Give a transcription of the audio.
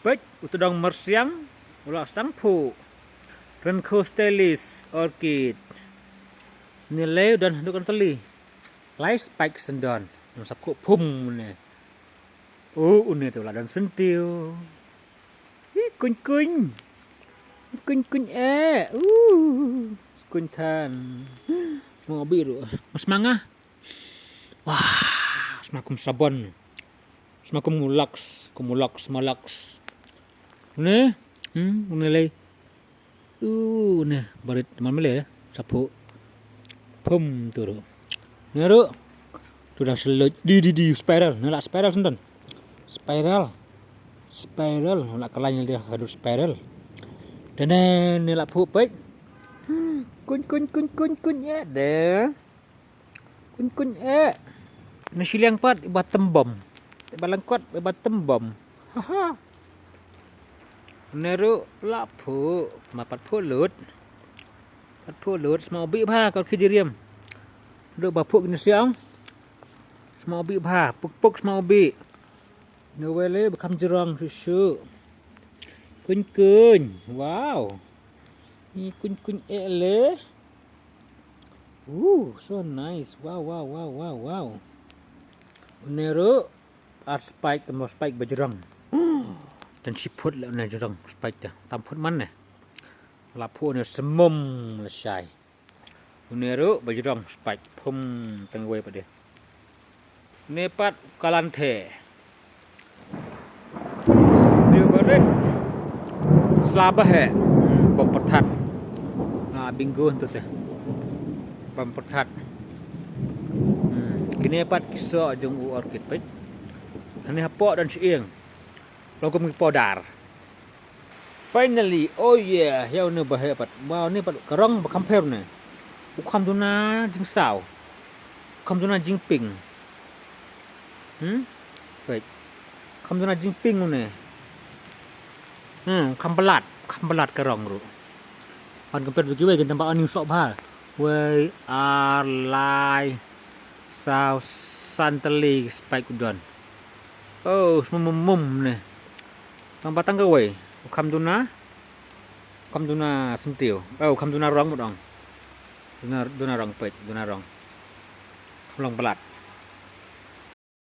Pech utodong mersiang ulak stang pu Renko Stelis Orchid Nilai dan hendukan teli Lai spike sendon Yang sapku pum ni Ini tu lah dan sentil Kuny kuny Kuny kuny Kuny tan Semua biru Mas mangah Wah Semakum sabon Semakum mulaks malaks Ni nilai ni barit teman mele sapu pum tu ni ru tu dah seloj di spiral nak spiral senten spiral nak kalanya dia hadu spiral dan ni la pu pe kun ya de kun ni siliang pat ibat tembom balangkot ibat tembom ha Neru lapu mapat pulut semua ubi bah kau kejiriam do bapuk ni siang semua ubi bah puk semua ubi no wele bekam jerang susu kun wow ni kun ele so nice wow Neru art spike tembok spike berjerang dan siput lah ni jorang spike dah tamput mana lapu ni semum lesai uniru berjerang spike pum tengwe pada ni pat kalante dia baret selabah bom pertat nah binggu tu teh bom pertat kini pat kisah jeng orchid pet ini hapok dan siang Logo podar. Finally, oh yeah, hiau ni bahaya pat. Wow ni pat kerang berkamper ni. Ukam tu na jing sao. Ukam tu na jing ping. Baik. Ukam tu na jing ping ni. Ukam belat kerang ru. Pan kamper tu kiwai kan tempat ani sok bah. We are lie sao santeli spike udon. Oh, semua mum ni. Tambah tangga wei, ukam tuna sentil, ukam tuna rong mudong, tuna rong pet, tuna rong, long belat.